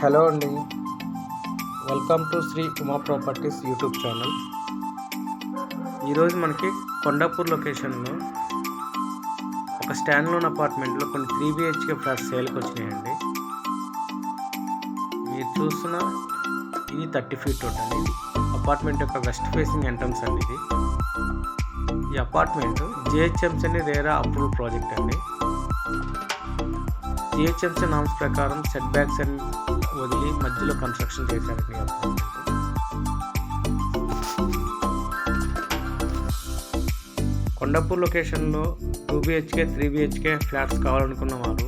Hello అండి. Welcome to Shri Uma properties YouTube channel. ఈరోజు మనకి కొండాపూర్ లొకేషన్లో ఒక స్టాండ్ లోన్ అపార్ట్మెంట్లో కొన్ని 3 BHK ఫ్లాట్స్ సేల్కి వచ్చినాయండి. మీరు చూస్తున్న ఇది 30 ఫీట్ రోడ్ అండి. అపార్ట్మెంట్ యొక్క వెస్ట్ ఫేసింగ్ ఎంట్రన్స్ అండి. ఈ అపార్ట్మెంట్ GHMC అని రేరా అప్రూవల్ ప్రాజెక్ట్ అండి. GHMC నామ్స్ ప్రకారం సెట్ బ్యాక్స్ అని వదిలి మధ్యలో కన్స్ట్రక్షన్ చేశారండి అపార్ట్మెంట్. కొండాపూర్ లొకేషన్లో 2 BHK 3 BHK ఫ్లాట్స్ కావాలనుకున్న వారు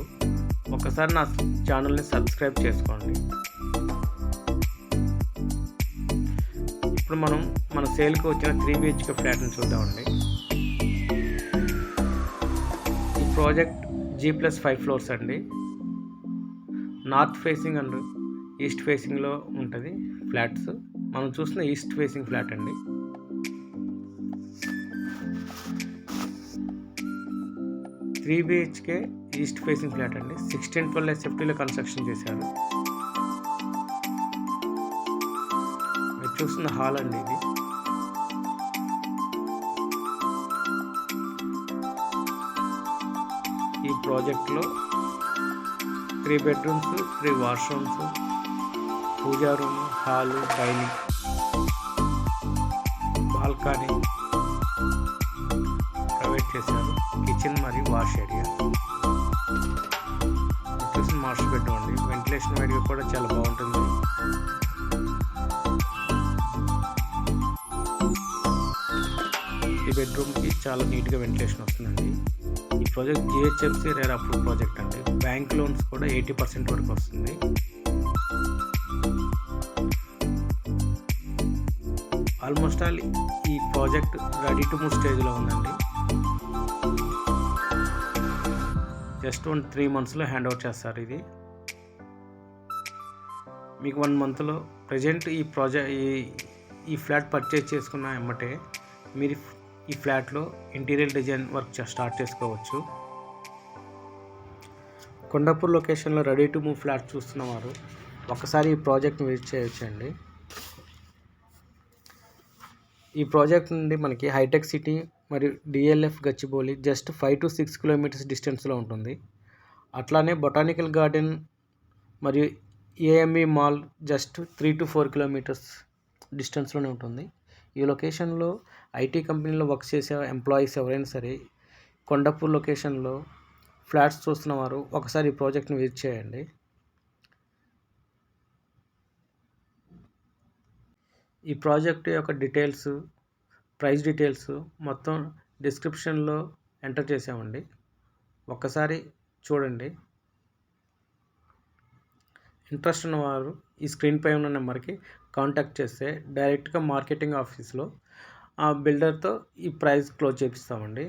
ఒకసారి నా ఛానల్ని సబ్స్క్రైబ్ చేసుకోండి. ఇప్పుడు మనం మన సేల్కి వచ్చిన 3 BHK ఫ్లాట్ని చూద్దామండి. ఈ ప్రాజెక్ట్ G+5 ఫ్లోర్స్ అండి. నార్త్ ఫేసింగ్ అండ్ ఈస్ట్ ఫేసింగ్లో ఉంటుంది ఫ్లాట్స్. మనం చూసిన ఈస్ట్ ఫేసింగ్ ఫ్లాట్ అండి. Three BHK east facing flat అండి. 1612 SFTలో కన్స్ట్రక్షన్ చేశారు. మీరు చూస్తున్న హాల్ అండి ఇది. ఈ ప్రాజెక్ట్లో 3 bedrooms, 3 washrooms, puja room, hall, dining, balcony provide చేశారు. కిచెన్ మరియు వాష్ ఏరియా. చూసిన మాస్టర్ బెడ్రూమ్ అండి. వెంటిలేషన్ వైడ్గా కూడా చాలా బాగుంటుంది. ఈ బెడ్రూమ్కి చాలా నీట్గా వెంటిలేషన్ వస్తుందండి. ఈ project GHMC RERA approve project అండి. బ్యాంక్ లోన్స్ కూడా 80% వరకు వస్తుంది. ఆల్మోస్ట్ ఆల్ ఈ ప్రాజెక్ట్ రెడీ టు మూవ్ స్టేజ్లో ఉందండి. జస్ట్ 3 మంత్స్లో హ్యాండ్ ఓవర్ చేస్తారు. ఇది మీకు 1 మంత్లో ప్రజెంట్ ఈ ఫ్లాట్ పర్చేజ్ చేసుకున్న ఎమ్మటే మీరు ఈ ఫ్లాట్లో ఇంటీరియర్ డిజైన్ వర్క్ స్టార్ట్ చేసుకోవచ్చు. కొండాపూర్ లొకేషన్లో రెడీ టు మూవ్ ఫ్లాట్ చూస్తున్నవారు ఒకసారి ఈ ప్రాజెక్ట్ని విజిట్ చేయొచ్చండి. ఈ ప్రాజెక్ట్ నుండి మనకి హైటెక్ సిటీ మరియు DLF Gachibowli just 5 to 6 kilometres డిస్టెన్స్లో ఉంటుంది. అట్లానే బొటానికల్ గార్డెన్ మరియు AME mall just 3 to 4 kilometres డిస్టెన్స్లోనే ఉంటుంది. ఈ లొకేషన్లో IT కంపెనీలో వర్క్ చేసే ఎంప్లాయీస్ ఎవరైనా సరే కొండాపూర్ లొకేషన్లో ఫ్లాట్స్ చూస్తున్నవారు ఒకసారి ఈ ప్రాజెక్ట్ని విజిట్ చేయండి. ఈ ప్రాజెక్ట్ యొక్క డీటెయిల్స్, ప్రైస్ డీటెయిల్స్ మొత్తం డిస్క్రిప్షన్లో ఎంటర్ చేసామండి. ఒక్కసారి చూడండి. ఇంట్రెస్ట్ ఉన్నవారు ఈ స్క్రీన్పై ఉన్న నెంబర్కి కాంటాక్ట్ చేస్తే డైరెక్ట్గా మార్కెటింగ్ ఆఫీస్లో ఆ బిల్డర్తో ఈ ప్రైస్ క్లోజ్ చేపిస్తామండి.